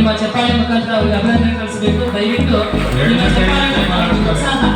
ನಿಮ್ಮ ಚಪ್ಪಾಳೆ ಮುಖಾಂತರ ಅವರಿಗೆ ಅಭಿನಂದನೆ ಕಳಿಸಬೇಕು. ದಯವಿಟ್ಟು ನಿಮ್ಮ ಚಪ್ಪಾಳೆ ಪ್ರೋತ್ಸಾಹ.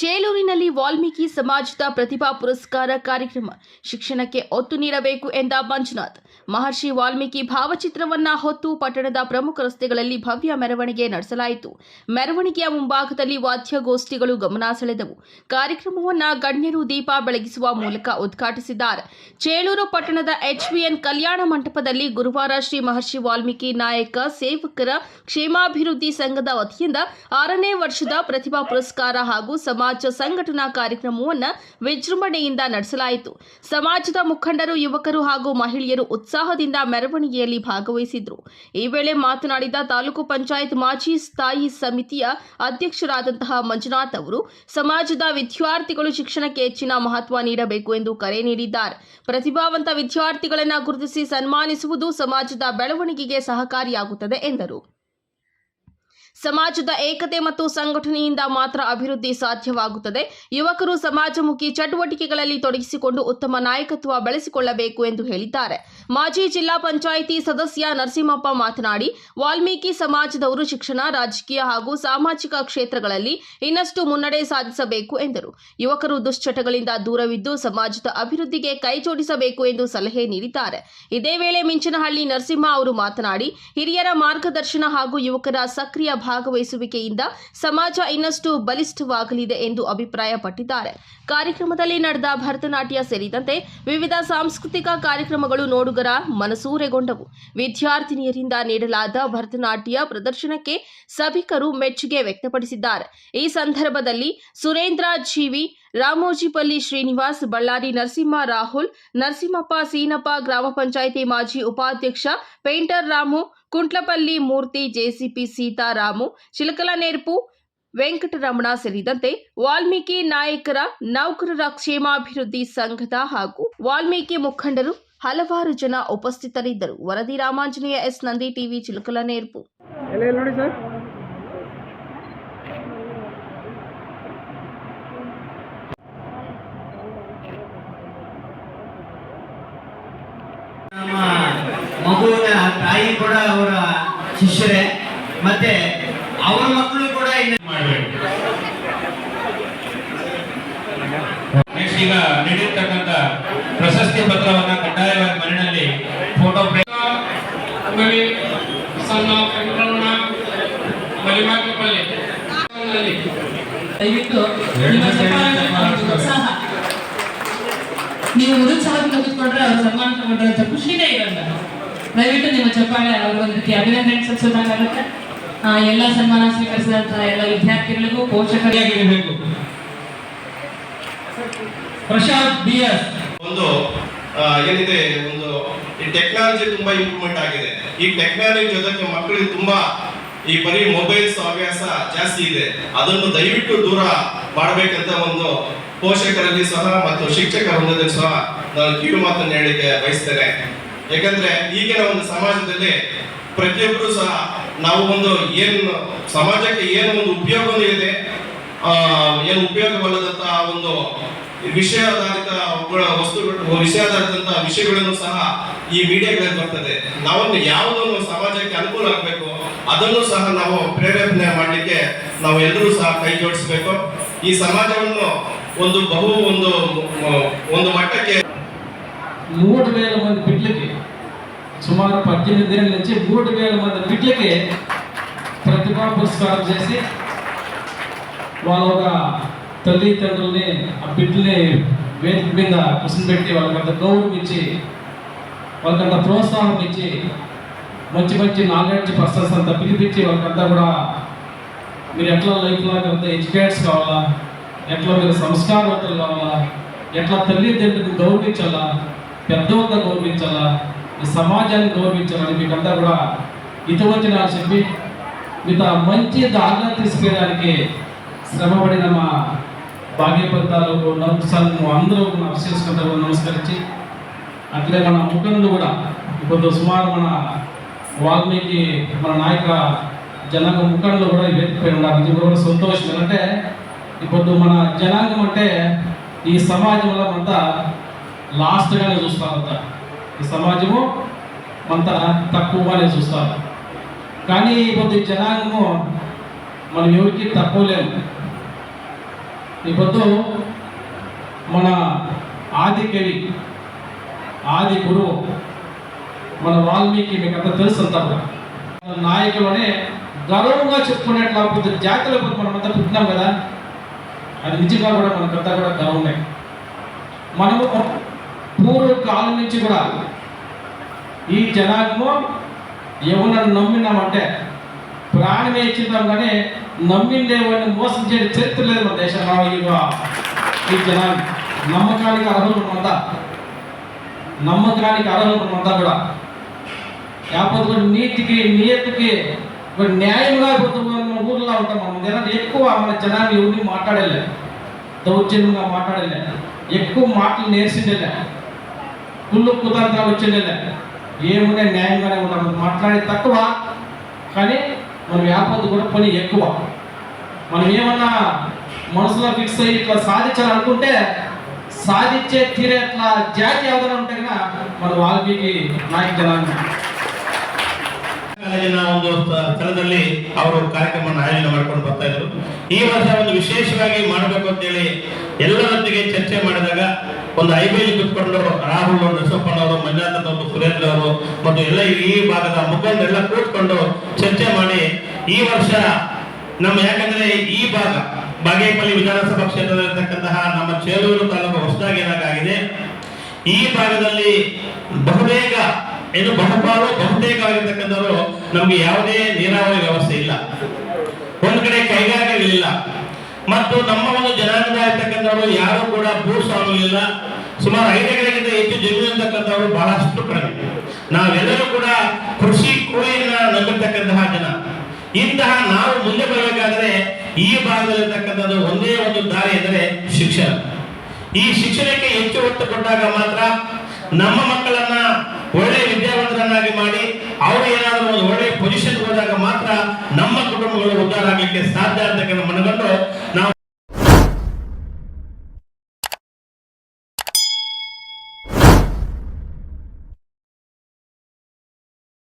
ಚೇಳೂರಿನಲ್ಲಿ ವಾಲ್ಮೀಕಿ ಸಮಾಜದ ಪ್ರತಿಭಾ ಪುರಸ್ಕಾರ ಕಾರ್ಯಕ್ರಮ. ಶಿಕ್ಷಣಕ್ಕೆ ಒತ್ತು ನೀಡಬೇಕು ಎಂದ ಮಂಜುನಾಥ್. ಮಹರ್ಷಿ ವಾಲ್ಮೀಕಿ ಭಾವಚಿತ್ರವನ್ನ ಹೊತ್ತು ಪಟ್ಟಣದ ಪ್ರಮುಖ ರಸ್ತೆಗಳಲ್ಲಿ ಭವ್ಯ ಮೆರವಣಿಗೆ ನಡೆಸಲಾಯಿತು. ಮೆರವಣಿಗೆಯ ಮುಂಭಾಗದಲ್ಲಿ ವಾದ್ಯಗೋಷ್ಠಿಗಳು ಗಮನ ಸೆಳೆದವು. ಕಾರ್ಯಕ್ರಮವನ್ನು ಗಣ್ಯರು ದೀಪ ಬೆಳಗಿಸುವ ಮೂಲಕ ಉದ್ಘಾಟಿಸಿದ್ದಾರೆ. ಚೇಳೂರು ಪಟ್ಟಣದ HVN ಕಲ್ಯಾಣ ಮಂಟಪದಲ್ಲಿ ಗುರುವಾರ ಶ್ರೀ ಮಹರ್ಷಿ ವಾಲ್ಮೀಕಿ ನಾಯಕ ಸೇವಕರ ಕ್ಷೇಮಾಭಿವೃದ್ಧಿ ಸಂಘದ ವತಿಯಿಂದ 6ನೇ ವರ್ಷದ ಪ್ರತಿಭಾ ಪುರಸ್ಕಾರ ಹಾಗೂ ಸಮಾಜ ಸಂಘಟನಾ ಕಾರ್ಯಕ್ರಮವನ್ನು ವಿಜೃಂಭಣೆಯಿಂದ ನಡೆಸಲಾಯಿತು. ಸಮಾಜದ ಮುಖಂಡರು, ಯುವಕರು ಹಾಗೂ ಮಹಿಳೆಯರು ಉತ್ಸಾಹದಿಂದ ಮೆರವಣಿಗೆಯಲ್ಲಿ ಭಾಗವಹಿಸಿದರು. ಈ ವೇಳೆ ಮಾತನಾಡಿದ ತಾಲೂಕು ಪಂಚಾಯತ್ ಮಾಜಿ ಸ್ಥಾಯಿ ಸಮಿತಿಯ ಅಧ್ಯಕ್ಷರಾದಂತಹ ಮಂಜುನಾಥ್ ಅವರು ಸಮಾಜದ ವಿದ್ಯಾರ್ಥಿಗಳು ಶಿಕ್ಷಣಕ್ಕೆ ಹೆಚ್ಚಿನ ಮಹತ್ವ ನೀಡಬೇಕು ಎಂದು ಕರೆ ನೀಡಿದ್ದಾರೆ. ಪ್ರತಿಭಾವಂತ ವಿದ್ಯಾರ್ಥಿಗಳನ್ನು ಗುರುತಿಸಿ ಸನ್ಮಾನಿಸುವುದು ಸಮಾಜದ ಬೆಳವಣಿಗೆಗೆ ಸಹಕಾರಿಯಾಗುತ್ತದೆ ಎಂದರು. ಸಮಾಜದ ಏಕತೆ ಮತ್ತು ಸಂಘಟನೆಯಿಂದ ಮಾತ್ರ ಅಭಿವೃದ್ಧಿ ಸಾಧ್ಯವಾಗುತ್ತದೆ. ಯುವಕರು ಸಮಾಜಮುಖಿ ಚಟುವಟಿಕೆಗಳಲ್ಲಿ ತೊಡಗಿಸಿಕೊಂಡು ಉತ್ತಮ ನಾಯಕತ್ವ ಬೆಳೆಸಿಕೊಳ್ಳಬೇಕು ಎಂದು ಹೇಳಿದ್ದಾರೆ. ಮಾಜಿ ಜಿಲ್ಲಾ ಪಂಚಾಯಿತಿ ಸದಸ್ಯ ನರಸಿಂಹಪ್ಪ ಮಾತನಾಡಿ, ವಾಲ್ಮೀಕಿ ಸಮಾಜದವರು ಶಿಕ್ಷಣ, ರಾಜಕೀಯ ಹಾಗೂ ಸಾಮಾಜಿಕ ಕ್ಷೇತ್ರಗಳಲ್ಲಿ ಇನ್ನಷ್ಟು ಮುನ್ನಡೆ ಸಾಧಿಸಬೇಕು ಎಂದರು. ಯುವಕರು ದುಶ್ಚಟಗಳಿಂದ ದೂರವಿದ್ದು ಸಮಾಜದ ಅಭಿವೃದ್ಧಿಗೆ ಕೈಜೋಡಿಸಬೇಕು ಎಂದು ಸಲಹೆ ನೀಡಿದ್ದಾರೆ. ಇದೇ ವೇಳೆ ಮಿಂಚನಹಳ್ಳಿ ನರಸಿಂಹ ಅವರು ಮಾತನಾಡಿ, ಹಿರಿಯರ ಮಾರ್ಗದರ್ಶನ ಹಾಗೂ ಯುವಕರ ಸಕ್ರಿಯ ಭಾಗವಹಿಸುವಿಕೆಯಿಂದ ಸಮಾಜ ಇನ್ನಷ್ಟು ಬಲಿಷ್ಠವಾಗಲಿದೆ ಎಂದು ಅಭಿಪ್ರಾಯಪಟ್ಟಿದ್ದಾರೆ. ಕಾರ್ಯಕ್ರಮದಲ್ಲಿ ನಡೆದ ಭರತನಾಟ್ಯ ಸೇರಿದಂತೆ ವಿವಿಧ ಸಾಂಸ್ಕೃತಿಕ ಕಾರ್ಯಕ್ರಮಗಳು ನೋಡುಗರ ಮನಸೂರೆಗೊಂಡವು. ವಿದ್ಯಾರ್ಥಿನಿಯರಿಂದ ನೀಡಲಾದ ಭರತನಾಟ್ಯ ಪ್ರದರ್ಶನಕ್ಕೆ ಸಭಿಕರು ಮೆಚ್ಚುಗೆ ವ್ಯಕ್ತಪಡಿಸಿದ್ದಾರೆ. ಈ ಸಂದರ್ಭದಲ್ಲಿ ಸುರೇಂದ್ರ ಜೀವಿ, ರಾಮೋಜಿಪಲ್ಲಿ ಶ್ರೀನಿವಾಸ್, ಬಳ್ಳಾರಿ ನರಸಿಂಹ, ರಾಹುಲ್, ನರಸಿಂಹಪ್ಪ, ಸೀನಪ್ಪ, ಗ್ರಾಮ ಪಂಚಾಯಿತಿ ಮಾಜಿ ಉಪಾಧ್ಯಕ್ಷ ಪೇಂಟರ್ ರಾಮು, ಕುಂಟ್ಲಪಲ್ಲಿ ಮೂರ್ತಿ, ಜೆಸಿಪಿ ಸೀತಾರಾಮು, ಚಿಲಕಲನೇರ್ಪು ವೆಂಕಟರಮಣ ಸೇರಿದಂತೆ ವಾಲ್ಮೀಕಿ ನಾಯಕರ ನೌಕರರ ಕ್ಷೇಮಾಭಿವೃದ್ಧಿ ಸಂಘದ ಹಾಗೂ ವಾಲ್ಮೀಕಿ ಮುಖಂಡರು ಹಲವಾರು ಜನ ಉಪಸ್ಥಿತರಿದ್ದರು. ವರದಿ ರಾಮಾಂಜನೇಯ ಎಸ್ ನಂದಿ ಟಿವಿ, ಚಿಲಕಲನೇರ್ಪು. ಮಗುವಿನ ತಾಯಿ ಕೂಡ ಅವರ ಶಿಷ್ಯರೇ, ಮತ್ತೆ ಅವರ ಮಕ್ಕಳು ಕೂಡ ಮಾಡಬೇಕು. ನೆಕ್ಸ್ಟ್ ಈಗ ನೀಡಿರ್ತಕ್ಕಂಥ ಪ್ರಶಸ್ತಿ ಪತ್ರವನ್ನ ಕಡ್ಡಾಯವಾಗಿ ಮನೆಯಲ್ಲಿ ಫೋಟೋ ದಯವಿಟ್ಟು ನಿಮ್ಮ ಚಪ್ಪಾಳೆ ಪ್ರೋತ್ಸಾಹ. ನೀವು ಉತ್ಸಾಹದಿಂದ ಕೂತ್ಕೊಂಡ್ರೆ ಅವ್ರು ಸನ್ಮಾನ ತಗೊಂಡ್ರೆ ಅಂತ ಖುಷಿನೇ ಇರಲ್ಲ. ದಯವಿಟ್ಟು ನಿಮ್ಮ ಚಪ್ಪಾಳೆ ಅವ್ರ ಒಂದು ರೀತಿ ಅಭಿನಂದನೆ ಸಲ್ಲಿಸೋದಾಗುತ್ತೆ. ಎಲ್ಲ ಸನ್ಮಾನ ಸ್ವೀಕರಿಸಿದಂತಹ ಎಲ್ಲ ವಿದ್ಯಾರ್ಥಿಗಳಿಗೂ ಪೋಷಕರಿಯಾಗಿರಬೇಕು. ಪ್ರಶಾಂತ್ BS ಒಂದು ಏನಿದೆ, ಒಂದು ಈ ಟೆಕ್ನಾಲಜಿ ತುಂಬಾ ಇಂಪ್ರೂವ್ಮೆಂಟ್ ಆಗಿದೆ. ಈ ಟೆಕ್ನಾಲಜಿ ಜೊತೆಗೆ ಮಕ್ಕಳಿಗೆ ತುಂಬಾ ಈ ಬರೀ ಮೊಬೈಲ್ಸ್ ಹವ್ಯಾಸ ಜಾಸ್ತಿ ಇದೆ. ಅದನ್ನು ದಯವಿಟ್ಟು ದೂರ ಮಾಡಬೇಕಂತ ಒಂದು ಪೋಷಕರಲ್ಲಿ ಸಹ ಮತ್ತು ಶಿಕ್ಷಕರ ವೃಂದದಲ್ಲಿ ಸಹ ನಾನು ಕಿವಿ ಮಾತನ್ನು ಹೇಳಲಿಕ್ಕೆ ಬಯಸ್ತೇನೆ. ಯಾಕಂದ್ರೆ ಈಗಿನ ಒಂದು ಸಮಾಜದಲ್ಲಿ ಪ್ರತಿಯೊಬ್ಬರು ಸಹ ನಾವು ಒಂದು ಏನು ಸಮಾಜಕ್ಕೆ ಏನು ಒಂದು ಉಪಯೋಗ ಇದೆ, ಏನು ಉಪಯೋಗವಲ್ಲದಂತಹ ಒಂದು ವಿಷಯಾಧಾರಿತ ವಸ್ತುಗಳು, ವಿಷಯಾಧಾರಿತ ವಿಷಯಗಳನ್ನು ಸಹ ಈ ಮೀಡಿಯಾಗಳಲ್ಲಿ ಬರ್ತದೆ. ನಾವೊಂದು ಯಾವುದೊಂದು ಸಮಾಜಕ್ಕೆ ಅನುಕೂಲ ಆಗಬೇಕು ಅದನ್ನು ಸಹ ನಾವು ಪ್ರೇರೇಪಣೆ ಮಾಡಲಿಕ್ಕೆ ನಾವು ಎಲ್ಲರೂ ಸಹ ಕೈ ಜೋಡಿಸಬೇಕು. ಈ ಸಮಾಜವನ್ನು ಒಂದು ಒಂದು మట్టಕ್ಕೆ 3,000 మంది బిడ్డలకి, సుమారు 18 ఏళ్ళ నుంచి 3,000 మంది బిడ్డలకి ప్రతిభా పురస్కారం చేసి వాళ్ళ ఒక తల్లిదండ్రుల్ని, ఆ బిడ్డల్ని వేదిక మీద కూర్చోబెట్టి వాళ్ళకంత గౌరవం ఇచ్చి, వాళ్ళకంత ప్రోత్సాహం ఇచ్చి, మంచి మంచి నాలెడ్జ్ పర్సన్స్ అంతా పిలిపించి వాళ్ళకంతా కూడా మీరు ఎట్లా లైఫ్ లాగా అంతా ఎడ్యుకేట్స్ కావాలా, ఎట్లా మీరు సంస్కారవంతులు కావాలా, ఎట్లా తల్లిదండ్రులకు గౌరవించాలా, పెద్దవాళ్ళని గౌరవించాలా, ఈ సమాజాన్ని గౌరవించాలని మీకంతా కూడా ఇటువంటి నాకు చెప్పి మీతో మంచి దారిలో తీసుకెళ్ళడానికి శ్రమపడిన మా భాగ్యపతి తాలూకు నౌకర్లు అందరూ అభిషేకంతో నమస్కరించి, అట్లే మన ముఖంలో కూడా ఇప్పుడు సుమారు మన వాల్మీకి మన నాయక జనాంగ ముఖంలో కూడా వేదికపై ఉన్నారు. ఇది కూడా సంతోషం. ఎందుకంటే ఇప్పుడు మన జనాంగం అంటే ఈ సమాజంలో అంతా లాస్ట్గానే చూస్తారంతా. ఈ సమాజము అంతా తక్కువగానే చూస్తారు. కానీ ఈ జనాంగము మనం ఎవరికి తక్కువ లేము. ఈ పొద్దు మన ఆది కవి, ఆది గురువు మన వాల్మీకి, మీకు అంతా తెలుసు అంతా కూడా. నాయకులనే గర్వంగా చెప్పుకునేట్లా పొద్దు జాతిలో పొద్దు మనమంతా పుట్టినాం కదా, అది నిజంగా కూడా మనకంతా కూడా గర్వమే. మనము పూర్వ కాలం నుంచి కూడా ఈ జనాంగము ఎవరిని నమ్మినామంటే ప్రాణమే ఇచ్చిందాం, కానీ నమ్మిండే వాడిని మోసం చేయడం చరిత్ర లేదు మన దేశంలో. ఈ జనాలు నమ్మకానికి అర్హులు మనమంతా, నమ్మకానికి అర్హులు మనమంతా కూడా. లేకపోతే కూడా నీతికి నియతికి న్యాయంగా మన ఊర్లో ఉంటాం. మనం జనాలు ఎక్కువ మన జనాలు ఎవరిని మాట్లాడలే, దౌర్జన్యంగా మాట్లాడలే, ఎక్కువ మాటలు నేర్చిండలే, కుళ్ళు కుతంత్రాలు వచ్చిండలే, ఏమునే న్యాయంగానే ఉంటాం. మాట్లాడే తక్కువ, కానీ మన వ్యాపారం కూడా పని ఎక్కువ. మనం ఏమన్నా మనసులో ఫిక్స్ అయ్యి ఇట్లా సాధించాలనుకుంటే ಸಾಧಿಸೇ ತೀರೆ ಜಾತಿ ಯಾವ್ದಾರ ಉಂಟಾಗ మన ವಾಲ್ಮೀಕಿ ನಾಯಕ ಜನಾಂಗ ಕಾಲೇಜಿನ ಒಂದು ಸ್ಥಳದಲ್ಲಿ ಅವರು ಕಾರ್ಯಕ್ರಮವನ್ನು ಆಯೋಜನೆ ಮಾಡ್ಕೊಂಡು ಬರ್ತಾ ಇದ್ರು. ಈ ವರ್ಷ ಒಂದು ವಿಶೇಷವಾಗಿ ಮಾಡಬೇಕು ಅಂತ ಹೇಳಿ ಎಲ್ಲರೊಂದಿಗೆ ಚರ್ಚೆ ಮಾಡಿದಾಗ ಒಂದು ಐಬಿಯಲ್ಲಿ ಕೂತ್ಕೊಂಡು ರಾಹುಲ್ ನರಸಪ್ಪನವರು, ಮಂಜುನಾಥ್ ಅವರು, ಸುರೇಂದ್ರ ಅವರು ಮತ್ತು ಎಲ್ಲ ಈ ಭಾಗದ ಮುಖಂಡರೆಲ್ಲ ಕೂತ್ಕೊಂಡು ಚರ್ಚೆ ಮಾಡಿ ಈ ವರ್ಷ ನಮ್ಮ ಯಾಕಂದ್ರೆ ಈ ಭಾಗ ಬಾಗೇಪಲ್ಲಿ ವಿಧಾನಸಭಾ ಕ್ಷೇತ್ರದಲ್ಲಿರ್ತಕ್ಕಂತಹ ನಮ್ಮ ಚೇಳೂರು ತಾಲೂಕು ಹೊಸದಾಗಿ ಏನಾಗಿದೆ, ಈ ಭಾಗದಲ್ಲಿ ಬಹುಬೇಗ ಏನು ಬಹುತೇಕವಾಗಿರ್ತಕ್ಕಂಥವರು ನಮ್ಗೆ ಯಾವುದೇ ನೀರಾವರಿ ವ್ಯವಸ್ಥೆ ಇಲ್ಲ, ಒಂದ್ ಕಡೆ ಕೈಗಾರಿಕೆಗಳಿಲ್ಲ, ಮತ್ತು ನಮ್ಮ ಒಂದು ಜನಾಂಗದ ಇರ್ತಕ್ಕಂಥವರು ಯಾರು ಕೂಡ ಭೂಸ್ವಾಮಿ ಇಲ್ಲ. ಸುಮಾರು 5 ಎಕರೆಗಿಂತ ಹೆಚ್ಚು ಜಮೀನು ಅಂತಕ್ಕಂಥವರು ಬಹಳಷ್ಟು ಕಡಿಮೆ. ನಾವೆಲ್ಲರೂ ಕೂಡ ಕೃಷಿ ಕೂಲಿಯನ್ನ ನಂಬಿರ್ತಕ್ಕಂತಹ ಜನ. ಇಂತಹ ನಾವು ಮುಂದೆ ಬರಬೇಕಾದ್ರೆ ಈ ಭಾಗದಲ್ಲಿರ್ತಕ್ಕಂಥದ್ದು ಒಂದೇ ಒಂದು ದಾರಿ ಎಂದರೆ ಶಿಕ್ಷಣ. ಈ ಶಿಕ್ಷಣಕ್ಕೆ ಹೆಚ್ಚು ಒತ್ತು ಕೊಟ್ಟಾಗ ಮಾತ್ರ ನಮ್ಮ ಮಕ್ಕಳನ್ನ ಒಳ್ಳೆ ವಿದ್ಯಾವಂತರನ್ನಾಗಿ ಮಾಡಿ ಅವರು ಏನಾದರೂ ಒಂದು ಒಳ್ಳೆ ಪೊಸಿಷನ್ ಹೋದಾಗ ಮಾತ್ರ ನಮ್ಮ ಕುಟುಂಬಗಳು ಉದ್ಧಾರ ಆಗಲಿಕ್ಕೆ ಸಾಧ್ಯ ಅಂತಕ್ಕಂಥ ಮನಗಂಡು ನಾವು